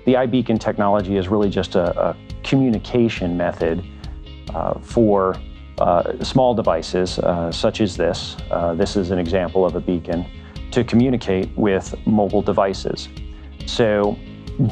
The iBeacon technology is really just a communication method for small devices such as this. This is an example of a beacon to communicate with mobile devices. So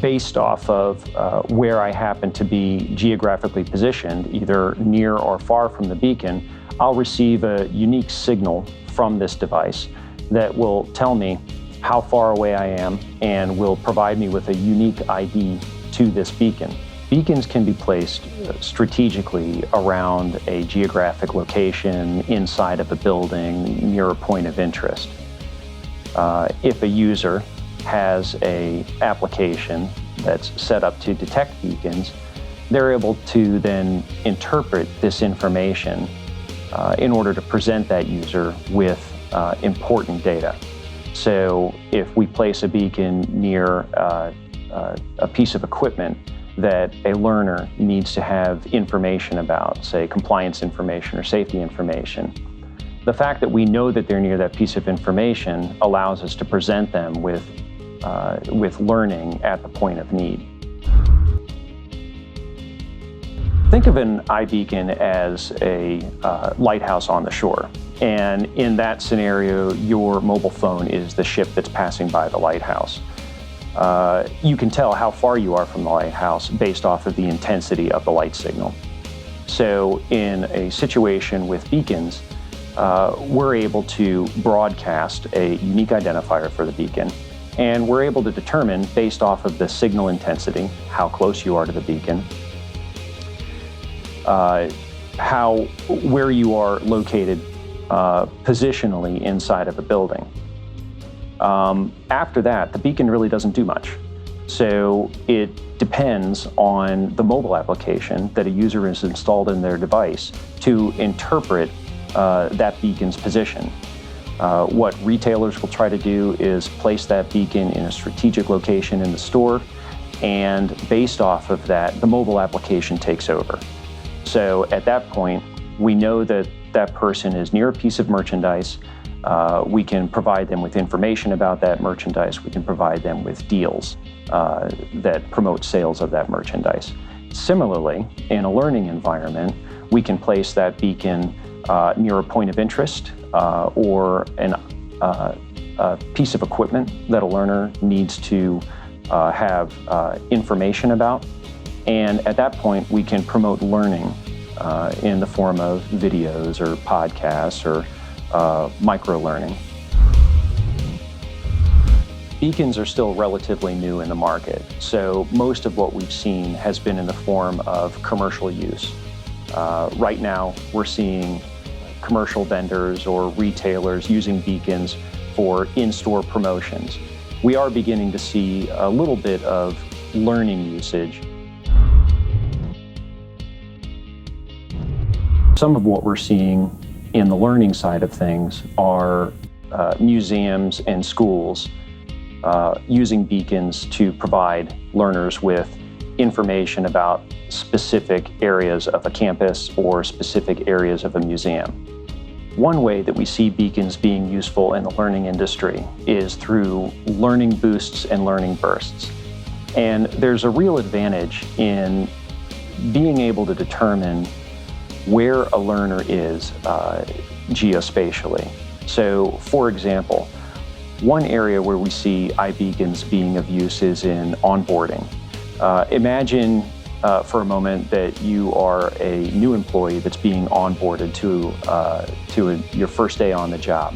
based off of where I happen to be geographically positioned, either near or far from the beacon, I'll receive a unique signal from this device that will tell me how far away I am and will provide me with a unique ID to this beacon. Beacons can be placed strategically around a geographic location, inside of a building, near a point of interest. If a user has an application that's set up to detect beacons, they're able to then interpret this information in order to present that user with important data. So if we place a beacon near a piece of equipment that a learner needs to have information about, say compliance information or safety information, the fact that we know that they're near that piece of information allows us to present them with learning at the point of need. Think of an iBeacon as a lighthouse on the shore. And in that scenario, your mobile phone is the ship that's passing by the lighthouse. You can tell how far you are from the lighthouse based off of the intensity of the light signal. So in a situation with beacons, we're able to broadcast a unique identifier for the beacon, and we're able to determine, based off of the signal intensity, how close you are to the beacon, where you are located positionally inside of a building. After that, the beacon really doesn't do much. So it depends on the mobile application that a user has installed in their device to interpret that beacon's position. What retailers will try to do is place that beacon in a strategic location in the store, and based off of that, the mobile application takes over. So at that point, we know that that person is near a piece of merchandise. We can provide them with information about that merchandise. We can provide them with deals that promote sales of that merchandise. Similarly, in a learning environment, we can place that beacon near a point of interest or a piece of equipment that a learner needs to have information about. And at that point, we can promote learning in the form of videos or podcasts or micro-learning. Beacons are still relatively new in the market, so most of what we've seen has been in the form of commercial use. Right now, we're seeing commercial vendors or retailers using beacons for in-store promotions. We are beginning to see a little bit of learning usage. Some of what we're seeing in the learning side of things are museums and schools using beacons to provide learners with information about specific areas of a campus or specific areas of a museum. One way that we see beacons being useful in the learning industry is through learning boosts and learning bursts. And there's a real advantage in being able to determine where a learner is geospatially. So, for example, one area where we see iBeacons being of use is in onboarding. Imagine for a moment that you are a new employee that's being onboarded to your first day on the job.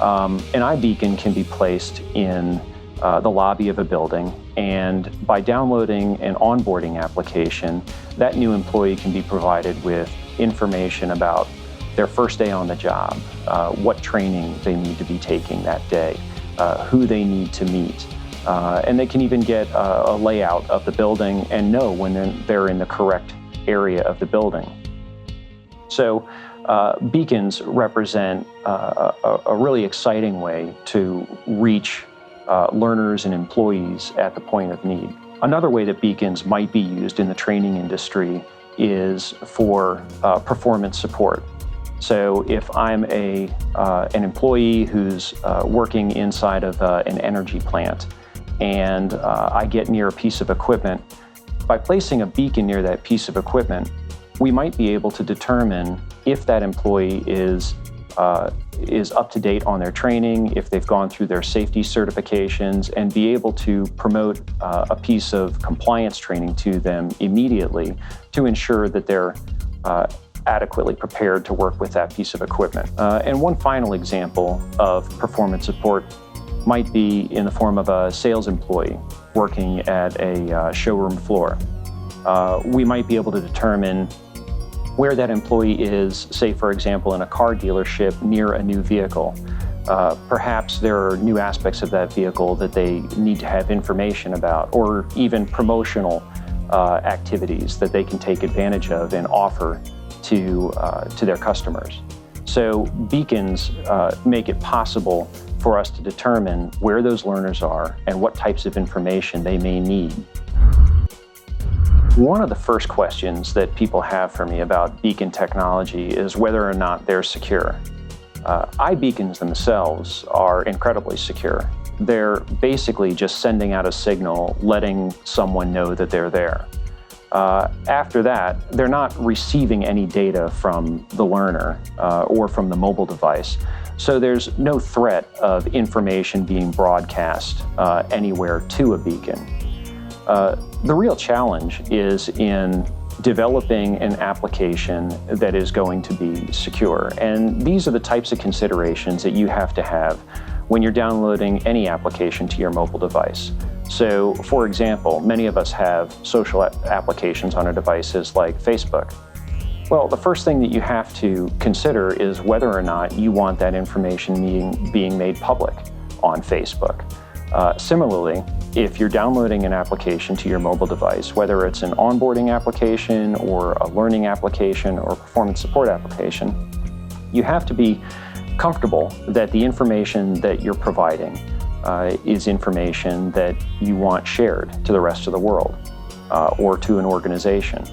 An iBeacon can be placed in the lobby of a building, and by downloading an onboarding application, that new employee can be provided with information about their first day on the job, what training they need to be taking that day, who they need to meet, and they can even get a layout of the building and know when they're in the correct area of the building. So beacons represent a really exciting way to reach learners and employees at the point of need. Another way that beacons might be used in the training industry is for performance support. So if I'm an employee who's working inside of an energy plant, and I get near a piece of equipment, by placing a beacon near that piece of equipment, we might be able to determine if that employee is up to date on their training, if they've gone through their safety certifications, and be able to promote a piece of compliance training to them immediately to ensure that they're adequately prepared to work with that piece of equipment. And one final example of performance support might be in the form of a sales employee working at a showroom floor. We might be able to determine where that employee is, say, for example, in a car dealership near a new vehicle. Perhaps there are new aspects of that vehicle that they need to have information about, or even promotional activities that they can take advantage of and offer to their customers. So beacons make it possible for us to determine where those learners are and what types of information they may need. One of the first questions that people have for me about beacon technology is whether or not they're secure. iBeacons themselves are incredibly secure. They're basically just sending out a signal, letting someone know that they're there. After that, they're not receiving any data from the learner or from the mobile device. So there's no threat of information being broadcast anywhere to a beacon. The real challenge is in developing an application that is going to be secure. And these are the types of considerations that you have to have when you're downloading any application to your mobile device. So, for example, many of us have social applications on our devices like Facebook. Well, the first thing that you have to consider is whether or not you want that information being made public on Facebook. Similarly, if you're downloading an application to your mobile device, whether it's an onboarding application or a learning application or performance support application, you have to be comfortable that the information that you're providing is information that you want shared to the rest of the world or to an organization.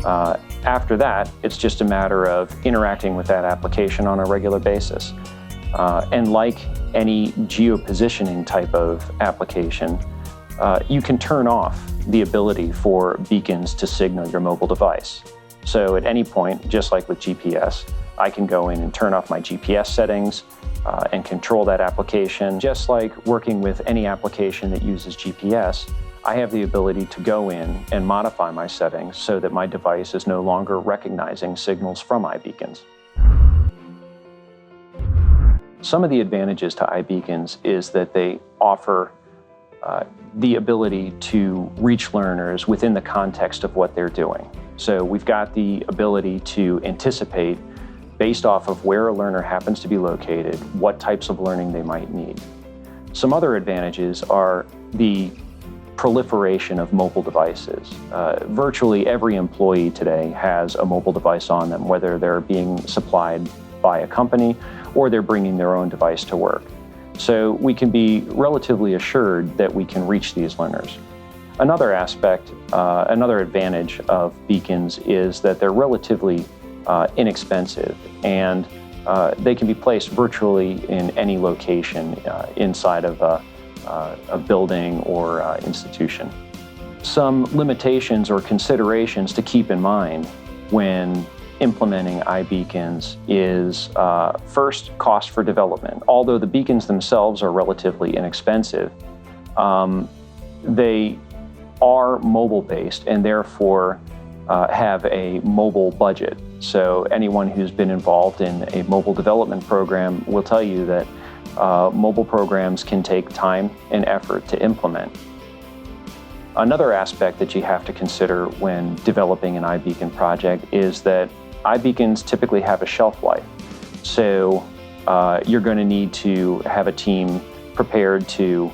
After that, it's just a matter of interacting with that application on a regular basis. And like any geopositioning type of application, you can turn off the ability for beacons to signal your mobile device. So at any point, just like with GPS, I can go in and turn off my GPS settings and control that application. Just like working with any application that uses GPS, I have the ability to go in and modify my settings so that my device is no longer recognizing signals from iBeacons. Some of the advantages to iBeacons is that they offer the ability to reach learners within the context of what they're doing. So we've got the ability to anticipate, based off of where a learner happens to be located, what types of learning they might need. Some other advantages are the proliferation of mobile devices. Virtually every employee today has a mobile device on them, whether they're being supplied by a company or they're bringing their own device to work. So we can be relatively assured that we can reach these learners. Another aspect, another advantage of beacons is that they're relatively inexpensive, and they can be placed virtually in any location inside of a building or institution. Some limitations or considerations to keep in mind when implementing iBeacons is first, cost for development. Although the beacons themselves are relatively inexpensive, they are mobile-based and therefore have a mobile budget. So anyone who's been involved in a mobile development program will tell you that mobile programs can take time and effort to implement. Another aspect that you have to consider when developing an iBeacon project is that iBeacons typically have a shelf life. So you're going to need to have a team prepared to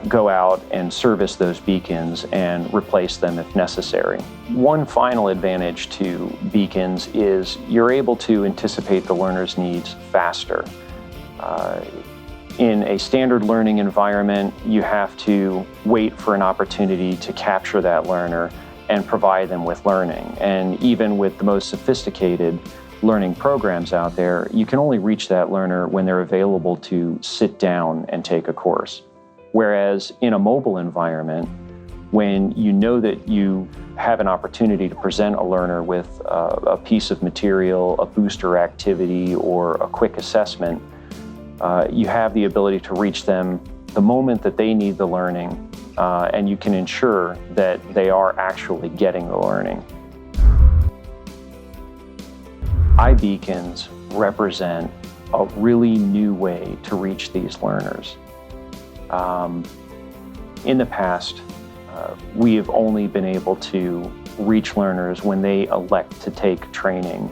go out and service those beacons and replace them if necessary. One final advantage to beacons is you're able to anticipate the learner's needs faster. In a standard learning environment, you have to wait for an opportunity to capture that learner and provide them with learning. And even with the most sophisticated learning programs out there, you can only reach that learner when they're available to sit down and take a course. Whereas in a mobile environment, when you know that you have an opportunity to present a learner with a piece of material, a booster activity, or a quick assessment, you have the ability to reach them the moment that they need the learning, and you can ensure that they are actually getting the learning. iBeacons represent a really new way to reach these learners. In the past, we have only been able to reach learners when they elect to take training.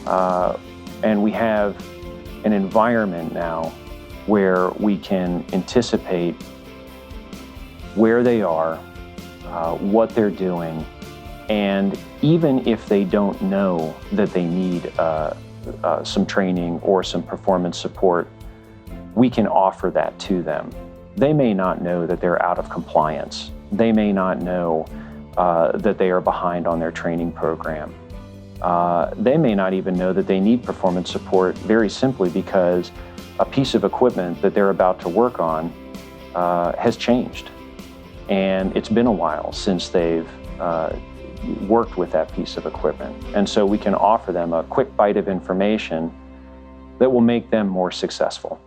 And we have an environment now where we can anticipate where they are, what they're doing, and even if they don't know that they need some training or some performance support, we can offer that to them. They may not know that they're out of compliance. They may not know that they are behind on their training program. They may not even know that they need performance support, very simply because a piece of equipment that they're about to work on has changed. And it's been a while since they've worked with that piece of equipment. And so we can offer them a quick bite of information that will make them more successful.